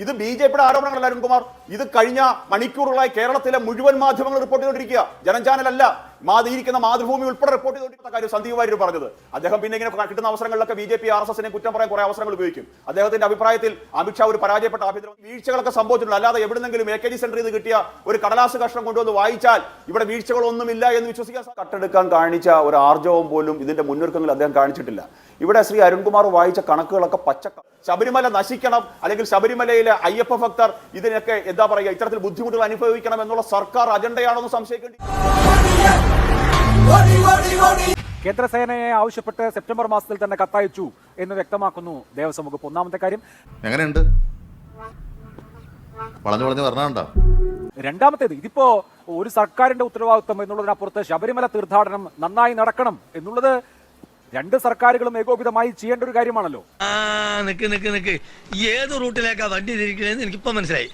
ഇത് ബി.ജെ.പിയുടെ ആരോപണങ്ങളല്ല അരുൺകുമാർ. ഇത് കഴിഞ്ഞ മണിക്കൂറുകളായി കേരളത്തിലെ മുഴുവൻ മാധ്യമങ്ങൾ റിപ്പോർട്ട് ചെയ്തുകൊണ്ടിരിക്കുക. ജനചാനലല്ല, ഇരിക്കുന്ന മാതൃഭൂമി ഉൾപ്പെടെ റിപ്പോർട്ട് ചെയ്തുകൊണ്ടിരിക്കുന്ന കാര്യം സന്ദീപ് വാര്യർ പറഞ്ഞത്. അദ്ദേഹം പിന്നെ ഇങ്ങനെ കിട്ടുന്ന അവസരങ്ങളിലൊക്കെ ബി.ജെ.പി RSSനെ കുറ്റം പറയാൻ കുറെ അവസരങ്ങൾ ഉപയോഗിക്കും. അദ്ദേഹത്തിന്റെ അഭിപ്രായത്തിൽ അമിത്ഷാ ഒരു പരാജയപ്പെട്ട ആഭ്യന്തര വീഴ്ചകളൊക്കെ സംഭവിച്ചിട്ടുണ്ട്. അല്ലാതെ എവിടെന്നെങ്കിലും AKG സെന്ററിൽ നിന്ന് കിട്ടിയ ഒരു കടലാസ് കഷ്ണം കൊണ്ടുവന്ന് വായിച്ചാൽ ഇവിടെ വീഴ്ചകളൊന്നുമില്ല എന്ന് വിശ്വസിക്കാൻ കട്ടെടുക്കാൻ കാണിച്ച ഒരു ആർജവം പോലും ഇതിന്റെ മുന്നൊരുക്കങ്ങൾ അദ്ദേഹം കാണിച്ചിട്ടില്ല. ഇവിടെ ശ്രീ അരുൺകുമാർ വായിച്ച കണക്കുകളൊക്കെ ശബരിമല നശിക്കണം, അല്ലെങ്കിൽ ശബരിമലയിലെ അയ്യപ്പ ഭക്തർ ഇതിനൊക്കെ എന്താ പറയുക, ഇത്തരത്തിൽ ബുദ്ധിമുട്ടുകൾ അനുഭവിക്കണം എന്നുള്ള സർക്കാർ അജണ്ടയാണെന്ന് സംശയിക്കേണ്ടി. കേന്ദ്രസേനയെ ആവശ്യപ്പെട്ട് സെപ്റ്റംബർ മാസത്തിൽ തന്നെ കത്തയച്ചു എന്ന് വ്യക്തമാക്കുന്നു ദേവസ്വം വകുപ്പ്. ഒന്നാമത്തെ കാര്യം എങ്ങനെയുണ്ട്, വളഞ്ഞു വളഞ്ഞു പറഞ്ഞാ. രണ്ടാമത്തേത്, ഇതിപ്പോ ഒരു സർക്കാരിന്റെ ഉത്തരവാദിത്വം എന്നുള്ളതിനപ്പുറത്ത് ശബരിമല തീർത്ഥാടനം നന്നായി നടക്കണം എന്നുള്ളത് രണ്ട് സർക്കാരുകളും ഏകോപിതമായി ചെയ്യേണ്ട ഒരു കാര്യമാണല്ലോ. ഏത് റൂട്ടിലേക്കാ വണ്ടി തിരിക്കണേന്ന് എനിക്കിപ്പോ മനസ്സിലായി.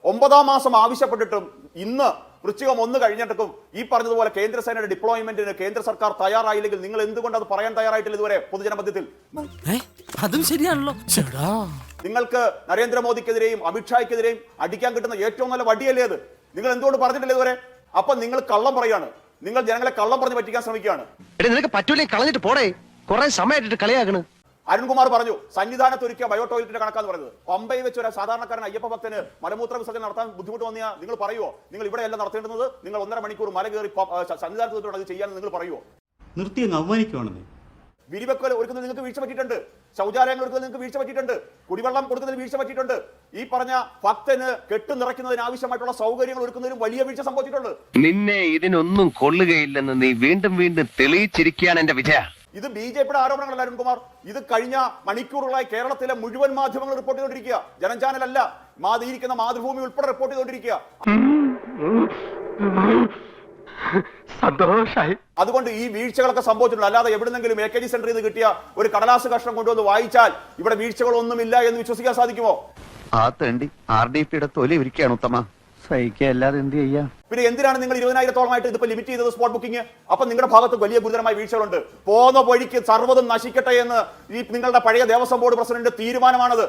9-ാം മാസം ആവശ്യപ്പെട്ടിട്ടും ഇന്ന് വൃശ്ചികം 1 കഴിഞ്ഞിട്ടും ഈ പറഞ്ഞതുപോലെ കേന്ദ്രസേനയുടെ ഡിപ്ലോയ്മെന്റിന് കേന്ദ്ര സർക്കാർ തയ്യാറായില്ലെങ്കിൽ നിങ്ങൾ എന്തുകൊണ്ട് അത് പറയാൻ തയ്യാറായിട്ടില്ല ഇതുവരെ പൊതുജന മധ്യത്തിൽ? അതും ശരിയാണല്ലോ. നിങ്ങൾക്ക് നരേന്ദ്രമോദിക്കെതിരെയും അമിത്ഷായ്ക്കെതിരെയും അടിക്കാൻ കിട്ടുന്ന ഏറ്റവും നല്ല വടിയല്ലേ അത്? നിങ്ങൾ എന്തുകൊണ്ട് പറഞ്ഞിട്ടില്ല ഇതുവരെ? അപ്പൊ നിങ്ങൾ കള്ളം പറയാണ്, നിങ്ങൾ ജനങ്ങളെ കള്ളം പറഞ്ഞ് പറ്റിക്കാൻ ശ്രമിക്കുകയാണ്. നിനക്ക് പറ്റൂലേ, കളഞ്ഞിട്ട് പോടേ, കുറെ സമയമായിട്ട് കളിയാക്കണ്. അരുൺകുമാർ പറഞ്ഞു സന്നിധാനത്ത് ഒരുക്കിയ ബയോ ടോയ്ലറ്റിന്റെ കണക്കാന്ന് പറയുന്നത്. പമ്പയിൽ വെച്ച് ഒരു സാധാരണക്കാരൻ അയ്യപ്പ ഭക്തന് മലമൂത്ര വിസർജനം നടത്താൻ ബുദ്ധിമുട്ട് വന്നിയാൽ നിങ്ങൾ പറയുമോ നിങ്ങൾ ഇവിടെയല്ല നടത്തേണ്ടുന്നത്, നിങ്ങൾ 1.5 മണിക്കൂർ മല കയറി സന്നിധാനത്ത് അത് ചെയ്യാൻ നിങ്ങൾ പറയുമോ? നിർത്തി അങ്ങ് അവമാനിക്കുവാണെന്ന്. വിരിവെക്കൽ ഒരുക്കുന്നത് നിങ്ങൾക്ക് വീഴ്ച പറ്റിയിട്ടുണ്ട്, ശൗചാലയങ്ങൾ ഒരുക്കുന്നത് നിങ്ങൾക്ക് വീഴ്ച പറ്റിയിട്ടുണ്ട്, കുടിവെള്ളം കൊടുക്കുന്നതിന് വീഴ്ച പറ്റിയിട്ടുണ്ട്, ഈ പറഞ്ഞ ഭക്തന് കെട്ടു നിറയ്ക്കുന്നതിന് ആവശ്യമായിട്ടുള്ള സൗകര്യങ്ങൾ ഒരുക്കുന്നതിനും വലിയ വീഴ്ച സംഭവിച്ചിട്ടുണ്ട്. നിന്നെ ഇതിനൊന്നും കൊള്ളുകയില്ലെന്ന് നീ വീണ്ടും വീണ്ടും തെളിയിച്ചിരിക്കുകയാണ് എന്റെ വിജയ. ഇത് ബി.ജെ.പിയുടെ ആരോപണങ്ങളല്ല അരുൺകുമാർ. ഇത് കഴിഞ്ഞ മണിക്കൂറുകളായി കേരളത്തിലെ മുഴുവൻ മാധ്യമങ്ങൾ റിപ്പോർട്ട് ചെയ്തുകൊണ്ടിരിക്കുക. ജനചാനലല്ല, ഇരിക്കുന്ന മാതൃഭൂമി ഉൾപ്പെടെ റിപ്പോർട്ട് ചെയ്തുകൊണ്ടിരിക്കുക. സന്തോഷായി. അതുകൊണ്ട് ഈ വീഴ്ചകളൊക്കെ സംഭവിച്ചിട്ടുണ്ട്. അല്ലാതെ എവിടെന്നെങ്കിലും AKG സെന്ററിൽ നിന്ന് കിട്ടിയ ഒരു കടലാസ് കഷ്ണം കൊണ്ടുവന്ന് വായിച്ചാൽ ഇവിടെ വീഴ്ചകളൊന്നുമില്ല എന്ന് വിശ്വസിക്കാൻ സാധിക്കുമോ? ആ തേണ്ടി RDPയുടെ തൊലി ഇരിക്കുകയാണ് ഉത്തമ. സഹിക്കല്ലാതെ എന്ത് ചെയ്യാ? പിന്നെ എന്തിനാണ് നിങ്ങൾ 20,000-ഓളമായിട്ട് ഇതിപ്പോ ലിമിറ്റ് ചെയ്തത് സ്പോട്ട് ബുക്കിംഗ്? അപ്പൊ നിങ്ങളുടെ ഭാഗത്ത് വലിയ ഗുരുതരമായ വീഴ്ചകളുണ്ട്. പോന്ന വഴിക്ക് സർവ്വതും നശിക്കട്ടെ എന്ന് ഈ നിങ്ങളുടെ പഴയ ദേവസ്വം ബോർഡ് പ്രസിഡന്റ് തീരുമാനമാണത്.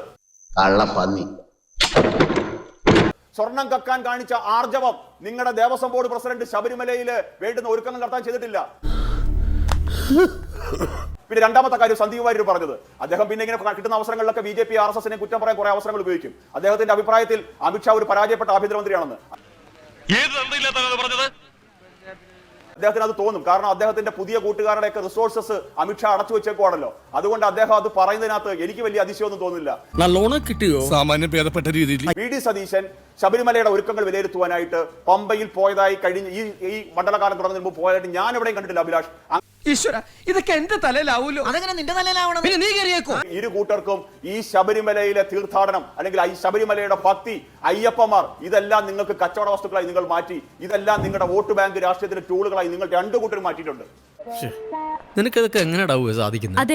സ്വർണം കക്കാൻ കാണിച്ച ആർജവം നിങ്ങളുടെ ദേവസ്വം ബോർഡ് പ്രസിഡന്റ് ശബരിമലയില് വേണ്ടുന്ന ഒരുക്കങ്ങൾ നടത്താൻ ചെയ്തിട്ടില്ല. പിന്നെ രണ്ടാമത്തെ കാര്യം സന്ദീപ് വാര്യർ പറഞ്ഞത്. അദ്ദേഹം പിന്നെ ഇങ്ങനെ കിട്ടുന്ന അവസരങ്ങളിലൊക്കെ ബി.ജെ.പി RSSനെ കുറ്റം പറയാൻ കുറെ അവസരങ്ങൾ ഉപയോഗിക്കും. അദ്ദേഹത്തിന്റെ അഭിപ്രായത്തിൽ അമിത്ഷാ ഒരു പരാജയപ്പെട്ട ആഭ്യന്തരമന്ത്രിയാണെന്ന് അദ്ദേഹത്തിന് അത് തോന്നും. കാരണം അദ്ദേഹത്തിന്റെ പുതിയ കൂട്ടുകാരുടെയൊക്കെ റിസോഴ്സസ് അമിത്ഷാ അടച്ചു വെച്ചേക്കുവാണല്ലോ. അതുകൊണ്ട് അദ്ദേഹം അത് പറയുന്നതിനകത്ത് എനിക്ക് വലിയ അതിശയമൊന്നും തോന്നുന്നില്ല. നല്ലോണം കിട്ടിയോ? സാമാന്യം ഭേദപ്പെട്ട രീതിയിൽ വി.ഡി. സതീശൻ ശബരിമലയുടെ ഒരുക്കങ്ങൾ വിലയിരുത്തുവാനായിട്ട് പമ്പയിൽ പോയതായി കഴിഞ്ഞ ഈ മണ്ഡലകാലം തുടങ്ങുന്നതിന് മുമ്പ് പോയതായിട്ട് ഞാൻ എവിടെയും കണ്ടിട്ടില്ല. അഭിലാഷ്, ഈശ്വര, ഇതൊക്കെ എന്റെ തലയിലാവൂലോ? അതെങ്ങനെ നിന്റെ തലയിലാവണം? പിന്നെ നീ കയറിയേക്കോ? ഇരു കൂട്ടർക്കും ഈ ശബരിമലയിലെ തീർത്ഥാടനം അല്ലെങ്കിൽ ഈ ശബരിമലയുടെ ഭക്തി, അയ്യപ്പമാർ, ഇതെല്ലാം നിങ്ങൾക്ക് കച്ചവട വസ്തുക്കളായി നിങ്ങൾ മാറ്റി. ഇതെല്ലാം നിങ്ങളുടെ വോട്ട് ബാങ്ക് രാഷ്ട്രീയത്തിന്റെ ടൂളുകളായി നിങ്ങൾ രണ്ടു കൂട്ടരും മാറ്റിയിട്ടുണ്ട്. നിനക്കതൊക്കെ എങ്ങനെയാ സാധിക്കുന്നത്?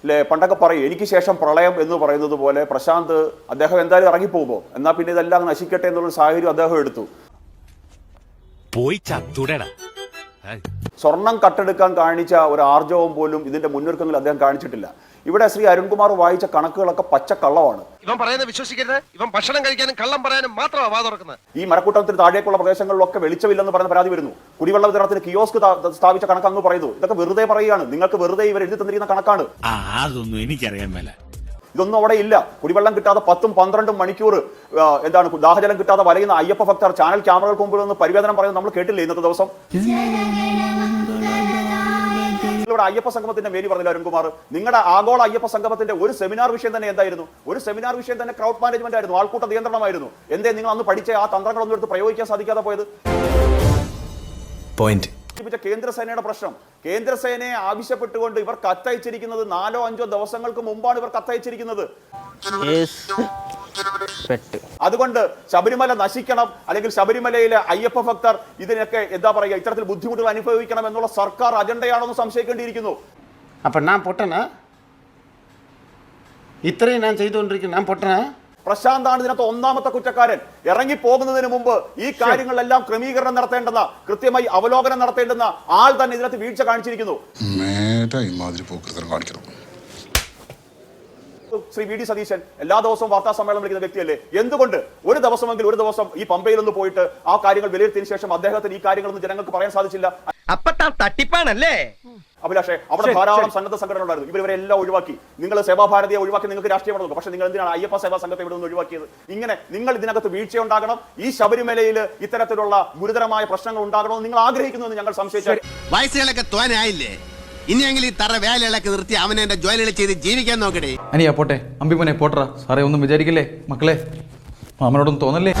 അല്ലേ, പണ്ടൊക്കെ പറയും എനിക്ക് ശേഷം പ്രളയം എന്ന് പറയുന്നത് പോലെ പ്രശാന്ത് അദ്ദേഹം എന്തായാലും ഇറങ്ങിപ്പോകുമോ, എന്നാ പിന്നെ ഇതെല്ലാം നശിക്കട്ടെ എന്നുള്ള സാഹചര്യം അദ്ദേഹം എടുത്തു. പോയി ചത്തുടടാ. സ്വർണം കട്ടെടുക്കാൻ കാണിച്ച ഒരു ആർജവം പോലും ഇതിന്റെ മുന്നൊരുക്കങ്ങൾ അദ്ദേഹം കാണിച്ചിട്ടില്ല. ഇവിടെ ശ്രീ അരുൺകുമാർ വായിച്ച കണക്കുകളൊക്കെ പച്ചക്കള്ളമാണ്. ഇവൻ പറയുന്നത് വിശ്വസിക്കരുത്. ഇവൻ ഭക്ഷണം കഴിക്കാനും കള്ളം പറയാനും മാത്രമാണ് വാ തുറക്കുന്നത്. ഈ മരക്കൂട്ടത്തിന് താഴേക്കുള്ള പ്രദേശങ്ങളിലൊക്കെ വെളിച്ചമില്ലെന്ന് പറയുന്ന പരാതി വരുന്നു. കുടിവെള്ള വിതരണത്തിന് കിയോസ്ക് സ്ഥാപിച്ച കണക്ക് അങ്ങ് പറയുന്നു. ഇതൊക്കെ വെറുതെ പറയുകയാണ്. നിങ്ങൾക്ക് വെറുതെ ഇവർ എഴുതി തന്നിരിക്കുന്ന കണക്കാണ്. അതൊന്നും എനിക്കറിയാൻ മേല. ഇതൊന്നും അവിടെ ഇല്ല. കുടിവെള്ളം കിട്ടാതെ 10-12 മണിക്കൂർ ദാഹജലം കിട്ടാതെ വലയുന്ന അയ്യപ്പ ഭക്തർ ചാനൽ ക്യാമറകൾക്ക് മുമ്പിൽ നിന്ന് പരിവേദനം പറയുന്നത് നമ്മൾ കേട്ടില്ലേ ഇന്നത്തെ ദിവസം? നിങ്ങളുടെ അയ്യപ്പ സംഗമത്തിന്റെ മേനി പറഞ്ഞില്ല അരുൺകുമാർ. നിങ്ങളുടെ ആഗോള അയ്യപ്പ സംഗമത്തിന്റെ ഒരു സെമിനാർ വിഷയം തന്നെ എന്തായിരുന്നു? ഒരു സെമിനാർ വിഷയം തന്നെ ക്രൗഡ് മാനേജ്മെന്റ് ആയിരുന്നു, ആൾക്കൂട്ട നിയന്ത്രണമായിരുന്നു. എന്തേ നിങ്ങൾ അന്ന് പഠിച്ച ആ തന്ത്രങ്ങളൊന്നും എടുത്ത് പ്രയോഗിക്കാൻ സാധിക്കാതെ പോയത്? കേന്ദ്രസേനയുടെ പ്രശ്നം, കേന്ദ്രസേനയെ ആവശ്യപ്പെട്ടുകൊണ്ട് ഇവർ കത്തയച്ചിരിക്കുന്നത് 4-5 ദിവസങ്ങൾക്ക് മുമ്പാണ് ഇവർ കത്തയച്ചിരിക്കുന്നത്. അതുകൊണ്ട് ശബരിമല നശിക്കണം, അല്ലെങ്കിൽ ശബരിമലയിലെ അയ്യപ്പ ഭക്തർ ഇതിനൊക്കെ എന്താ പറയുക, ഇത്തരത്തിൽ ബുദ്ധിമുട്ടുകൾ അനുഭവിക്കണം എന്നുള്ള സർക്കാർ അജണ്ടയാണെന്ന് സംശയിക്കേണ്ടിയിരിക്കുന്നു. അപ്പൊ ഞാൻ പൊട്ടനാ? ഇത്രയും ഞാൻ ചെയ്തുകൊണ്ടിരിക്കുന്നു, ഞാൻ പൊട്ടനാ? പ്രശാന്താണ് ഇതിനകത്ത് ഒന്നാമത്തെ കുറ്റക്കാരൻ. ഇറങ്ങി പോകുന്നതിന് മുമ്പ് ഈ കാര്യങ്ങളെല്ലാം ക്രമീകരണം നടത്തേണ്ടുന്ന, കൃത്യമായി അവലോകനം നടത്തേണ്ടുന്ന ആൾ തന്നെ ഇതിനകത്ത് വീഴ്ച കാണിച്ചിരിക്കുന്നു. ശ്രീ വി ഡി സതീശൻ എല്ലാ ദിവസവും വാർത്താ സമ്മേളനം വിളിക്കുന്ന വ്യക്തിയല്ലേ? എന്തുകൊണ്ട് ഒരു ദിവസം ഈ പമ്പയിൽ ഒന്ന് പോയിട്ട് ആ കാര്യങ്ങൾ വിലയിരുത്തിയതിനു ശേഷം അദ്ദേഹത്തിന് ഈ കാര്യങ്ങളൊന്നും ജനങ്ങൾക്ക് പറയാൻ സാധിച്ചില്ല? അപ്പൊ തട്ടിപ്പാണല്ലേ അഭിലാഷേ, അവിടെ ധാരാളം സന്നദ്ധ സംഘടന ഉണ്ടായിരുന്നു. ഇവരെല്ലാം ഒഴിവാക്കി. നിങ്ങൾ സേവാഭാരതിയെ ഒഴിവാക്കി, നിങ്ങൾക്ക് രാഷ്ട്രീയം നടന്നു. പക്ഷേ നിങ്ങൾ എന്തിനാണ് അയ്യപ്പ സേവാ സംഘത്തെ ഇവിടെ നിന്ന് ഒഴിവാക്കിയത്? ഇങ്ങനെ നിങ്ങൾ ഇതിനകത്ത് വീഴ്ചയുണ്ടാകണം, ഈ ശബരിമലയിൽ ഇത്തരത്തിലുള്ള ഗുരുതരമായ പ്രശ്നങ്ങൾ ഉണ്ടാകണമെന്ന് നിങ്ങൾ ആഗ്രഹിക്കുന്നുവെന്ന് ഞങ്ങൾ സംശയിച്ചു. വയസ്സുകളൊക്കെ തോനായില്ലേ? ഇനിയെങ്കിലും ഈ തറ വേലയിളക്കി നിർത്തി അവനെ എന്റെ ജോലികൾ ചെയ്ത് ജീവിക്കാൻ നോക്കണേ. അനിയാ പോട്ടെ, അമ്പിമോനെ പോട്ടറ. സാറേ ഒന്നും വിചാരിക്കില്ലേ മക്കളെ, മാമനോടൊന്നും തോന്നല്ലേ?